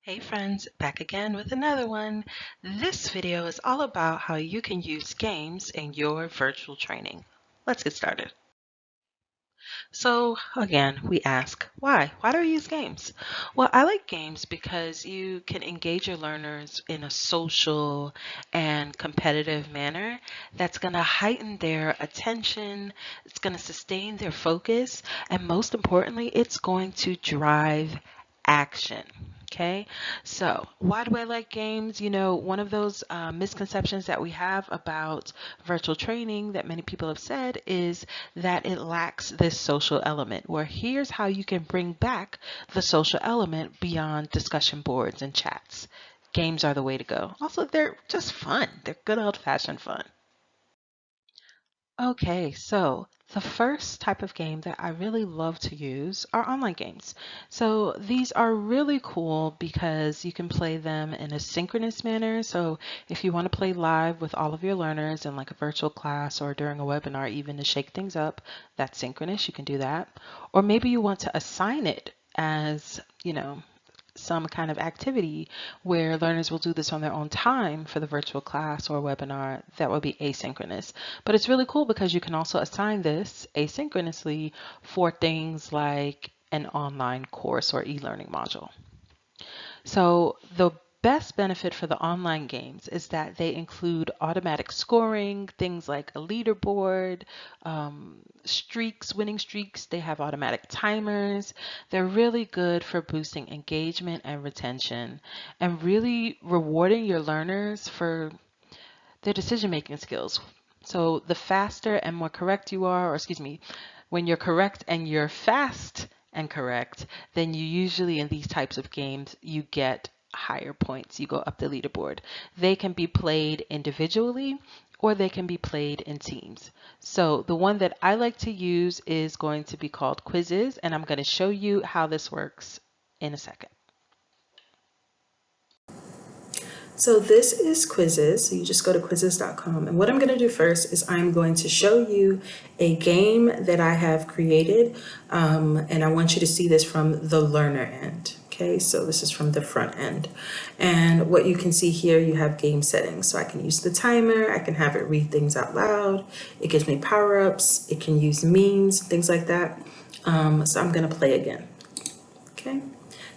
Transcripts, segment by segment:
Hey friends, back again with another one. This video is all about how you can use games in your virtual training. Let's get started. So again, we ask, why? Why do we use games? Well, I like games because you can engage your learners in a social and competitive manner that's going to heighten their attention, it's going to sustain their focus, and most importantly, it's going to drive action. Okay, so why do I like games? You know, one of those misconceptions that we have about virtual training that many people have said is that it lacks this social element, where here's how you can bring back the social element beyond discussion boards and chats. Games are the way to go. Also, they're just fun. They're good old-fashioned fun. Okay, so the first type of game that I really love to use are online games. So these are really cool because you can play them in a synchronous manner. So if you want to play live with all of your learners in like a virtual class or during a webinar, even to shake things up, that's synchronous, you can do that. Or maybe you want to assign it as, some kind of activity where learners will do this on their own time for the virtual class or webinar. That will be asynchronous. But it's really cool because you can also assign this asynchronously for things like an online course or e-learning module. So the best benefit for the online games is that they include automatic scoring, things like a leaderboard, streaks, winning streaks. They have automatic timers. They're really good for boosting engagement and retention and really rewarding your learners for their decision-making skills. So the faster and more correct you are, or excuse me, when you're correct and you're fast and correct, then you usually in these types of games, you get higher points. You go up the leaderboard. They can be played individually or they can be played in teams. So the one that I like to use is going to be called Quizzes, and I'm going to show you how this works in a second. So this is Quizzes. So you just go to quizzes.com. And what I'm going to do first is I'm going to show you a game that I have created. And I want you to see this from the learner end. Okay, so this is from the front end. And what you can see here, you have game settings. So I can use the timer. I can have it read things out loud. It gives me power-ups. It can use memes, things like that. So I'm going to play again. Okay.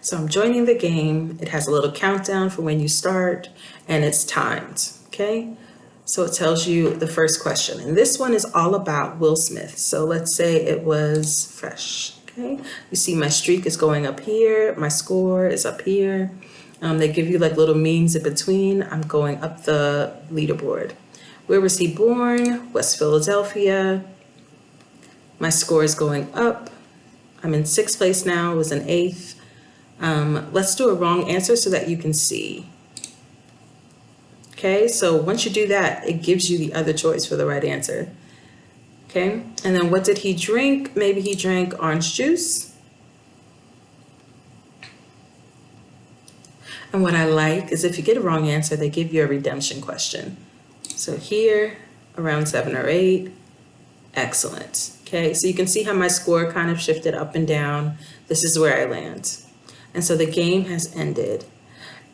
So I'm joining the game. It has a little countdown for when you start and it's timed, okay? So it tells you the first question. And this one is all about Will Smith. So let's say it was fresh, okay? You see my streak is going up here. My score is up here. They give you like little memes in between. I'm going up the leaderboard. Where was he born? West Philadelphia. My score is going up. I'm in 6th place now. It was in 8th. Let's do a wrong answer so that you can see. Okay, so once you do that, it gives you the other choice for the right answer. Okay, and then what did he drink? Maybe he drank orange juice. And what I like is if you get a wrong answer, they give you a redemption question. So here, around 7 or 8, excellent. Okay, so you can see how my score kind of shifted up and down. This is where I land. And so the game has ended.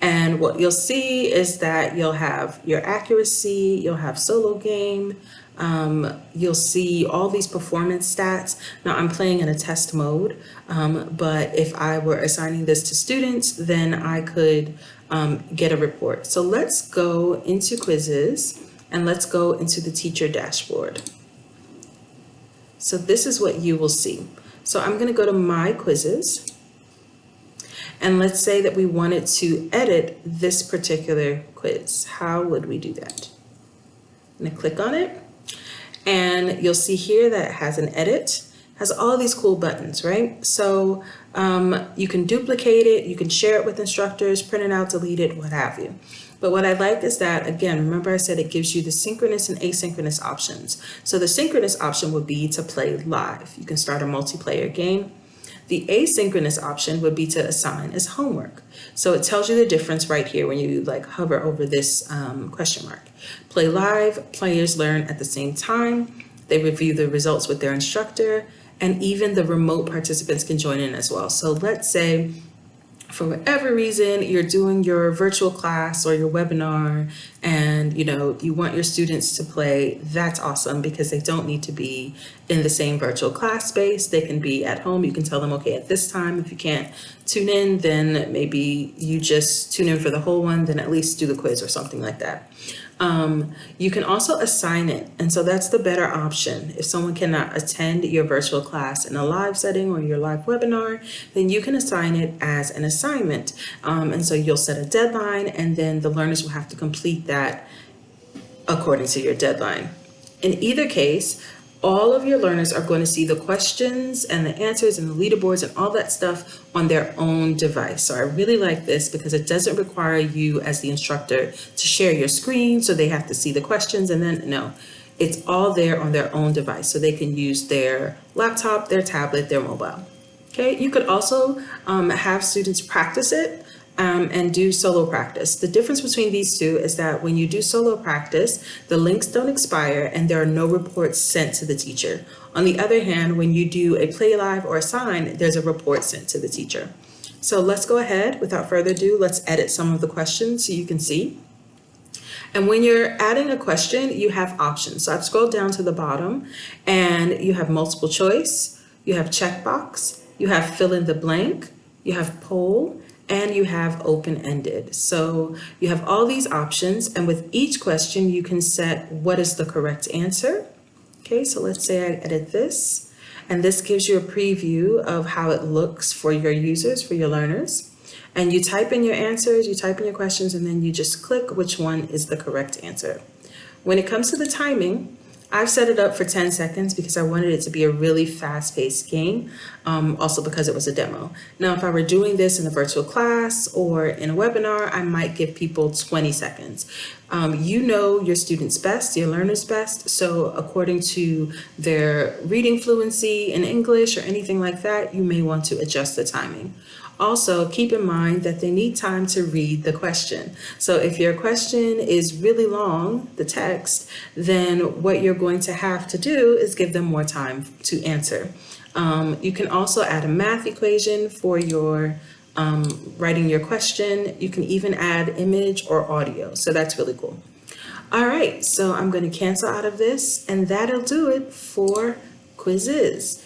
And what you'll see is that you'll have your accuracy, you'll have solo game, you'll see all these performance stats. Now I'm playing in a test mode, but if I were assigning this to students, then I could get a report. So let's go into Quizzes and let's go into the teacher dashboard. So this is what you will see. So I'm going to go to My Quizzes. And let's say that we wanted to edit this particular quiz. How would we do that? I'm going to click on it. And you'll see here that it has an edit, has all these cool buttons, right? So you can duplicate it, you can share it with instructors, print it out, delete it, what have you. But what I like is that, again, remember I said it gives you the synchronous and asynchronous options. So the synchronous option would be to play live. You can start a multiplayer game. The asynchronous option would be to assign as homework. So it tells you the difference right here when you like hover over this question mark. Play live, players learn at the same time. They review the results with their instructor, and even the remote participants can join in as well. So let's say for whatever reason you're doing your virtual class or your webinar and you want your students to play, that's awesome because they don't need to be in the same virtual class space. They can be at home. You can tell them, okay, at this time, if you can't tune in, then maybe you just tune in for the whole one, then at least do the quiz or something like that. You can also assign it, and so that's the better option. If someone cannot attend your virtual class in a live setting or your live webinar, then you can assign it as an assignment. And so you'll set a deadline, and then the learners will have to complete that according to your deadline. In either case, all of your learners are going to see the questions and the answers and the leaderboards and all that stuff on their own device. So I really like this because it doesn't require you as the instructor to share your screen so they have to see the questions, and then no, it's all there on their own device. So they can use their laptop, their tablet, their mobile. Okay, you could also have students practice it and do solo practice. The difference between these two is that when you do solo practice, the links don't expire and there are no reports sent to the teacher. On the other hand, when you do a play live or assign, there's a report sent to the teacher. So let's go ahead, without further ado, let's edit some of the questions so you can see. And when you're adding a question, you have options. So I've scrolled down to the bottom and you have multiple choice, you have checkbox, you have fill in the blank, you have poll, and you have open-ended. So you have all these options, and with each question, you can set what is the correct answer. Okay, so let's say I edit this, and this gives you a preview of how it looks for your users, for your learners. And you type in your answers, you type in your questions, and then you just click which one is the correct answer. When it comes to the timing, I've set it up for 10 seconds because I wanted it to be a really fast-paced game, also because it was a demo. Now, if I were doing this in a virtual class or in a webinar, I might give people 20 seconds. You know your students best, your learners best, so according to their reading fluency in English or anything like that, you may want to adjust the timing. Also, keep in mind that they need time to read the question. So if your question is really long, the text, then what you're going to have to do is give them more time to answer. You can also add a math equation for your writing your question. You can even add image or audio. So that's really cool. All right, so I'm going to cancel out of this, and that'll do it for quizzes.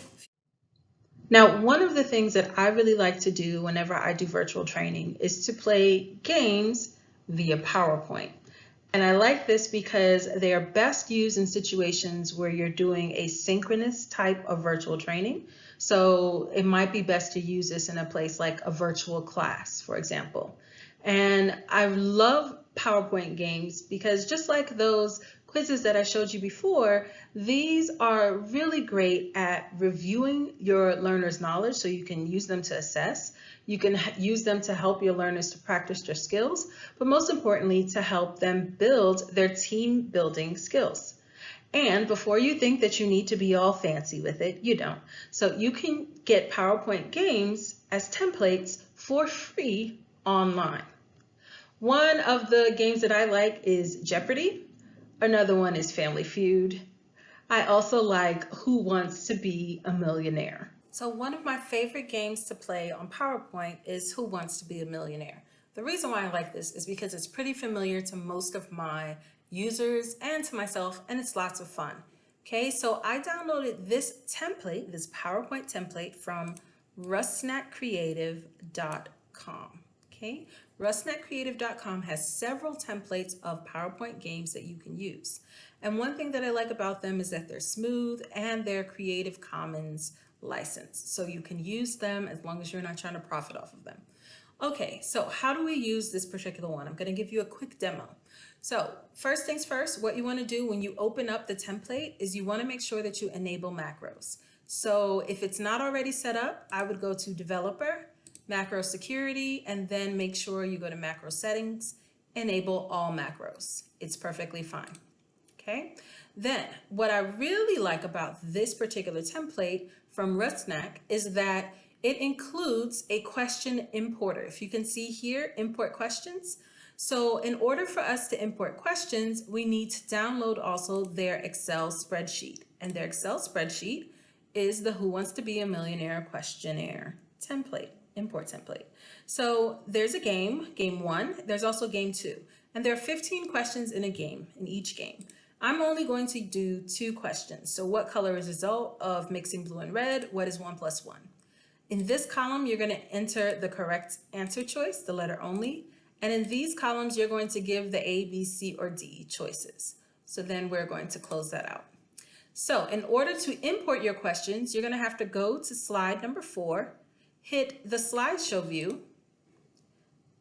Now, one of the things that I really like to do whenever I do virtual training is to play games via PowerPoint. And I like this because they are best used in situations where you're doing a synchronous type of virtual training. So it might be best to use this in a place like a virtual class, for example. And I love PowerPoint games because just like those quizzes that I showed you before, these are really great at reviewing your learners' knowledge so you can use them to assess. You can use them to help your learners to practice their skills, but most importantly, to help them build their team building skills. And before you think that you need to be all fancy with it, you don't. So you can get PowerPoint games as templates for free online. One of the games that I like is Jeopardy! Another one is Family Feud. I also like Who Wants to Be a Millionaire? So one of my favorite games to play on PowerPoint is Who Wants to Be a Millionaire? The reason why I like this is because it's pretty familiar to most of my users and to myself, and it's lots of fun. Okay, so I downloaded this template, this PowerPoint template from rusnetcreative.com. Okay, rusnetcreative.com has several templates of PowerPoint games that you can use. And one thing that I like about them is that they're smooth and they're Creative Commons licensed. So you can use them as long as you're not trying to profit off of them. Okay, so how do we use this particular one? I'm going to give you a quick demo. So first things first, what you want to do when you open up the template is you want to make sure that you enable macros. So if it's not already set up, I would go to Developer, Macro Security, and then make sure you go to Macro Settings, enable all macros. It's perfectly fine. Okay, then what I really like about this particular template from Rusnak is that it includes a question importer. If you can see here, import questions. So in order for us to import questions, we need to download also their Excel spreadsheet. And their Excel spreadsheet is the Who Wants to Be a Millionaire questionnaire template. import template. So there's a game 1, there's also game 2, and there are 15 questions in a game, in each game. I'm only going to do 2 questions. So what color is the result of mixing blue and red? What is 1 plus 1? In this column, you're going to enter the correct answer choice, the letter only. And in these columns, you're going to give the A, B, C, or D choices. So then we're going to close that out. So in order to import your questions, you're going to have to go to slide number 4, hit the slideshow view,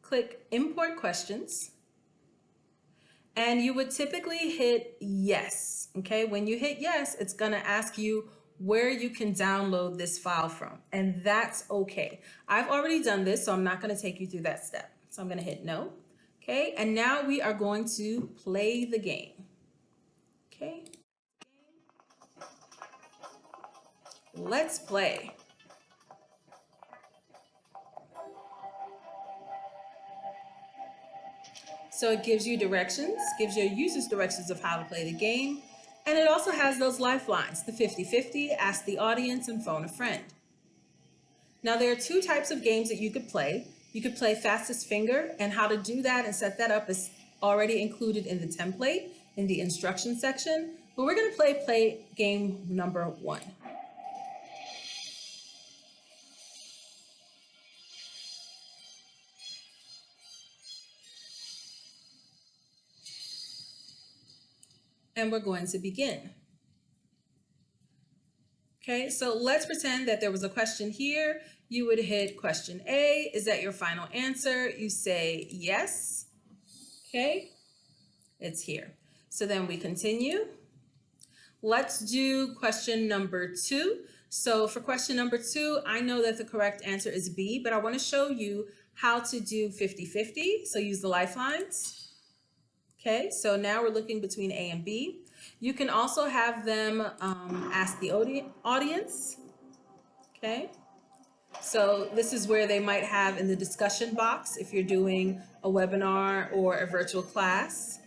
click import questions, and you would typically hit yes. Okay, when you hit yes, it's going to ask you where you can download this file from, and that's okay. I've already done this, so I'm not going to take you through that step. So I'm going to hit no. Okay, and now we are going to play the game. Okay, let's play. So it gives you directions, gives your users directions of how to play the game. And it also has those lifelines, the 50-50, ask the audience, and phone a friend. Now there are 2 types of games that you could play. You could play fastest finger, and how to do that and set that up is already included in the template in the instruction section. But we're going to play game number 1. And we're going to begin. Okay, so let's pretend that there was a question here. You would hit question A. Is that your final answer? You say yes. Okay, it's here. So then we continue. Let's do question number 2. So for question number 2, I know that the correct answer is B, but I want to show you how to do 50-50. So use the lifelines. Okay, so now we're looking between A and B. You can also have them ask the audience. Okay, so this is where they might have in the discussion box if you're doing a webinar or a virtual class.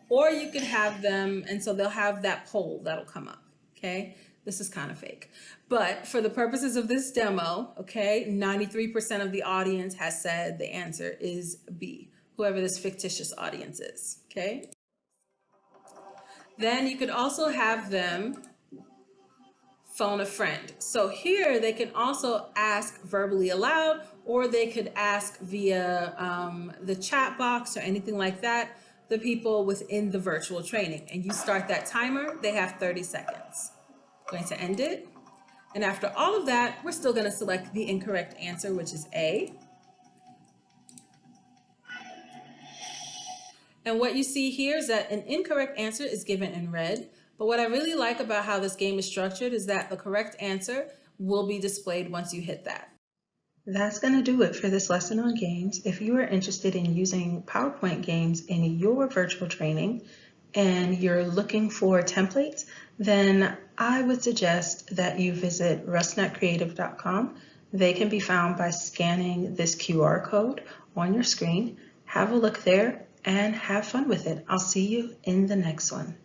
Or you could have them, and so they'll have that poll that'll come up, okay? This is kind of fake. But for the purposes of this demo, okay, 93% of the audience has said the answer is B, whoever this fictitious audience is, okay? Then you could also have them phone a friend. So here they can also ask verbally aloud, or they could ask via the chat box or anything like that, the people within the virtual training. And you start that timer, they have 30 seconds. I'm going to end it. And after all of that, we're still going to select the incorrect answer, which is A. And what you see here is that an incorrect answer is given in red. But what I really like about how this game is structured is that the correct answer will be displayed once you hit that. That's going to do it for this lesson on games. If you are interested in using PowerPoint games in your virtual training and you're looking for templates, then I would suggest that you visit rustnetcreative.com. They can be found by scanning this QR code on your screen. Have a look there and have fun with it. I'll see you in the next one.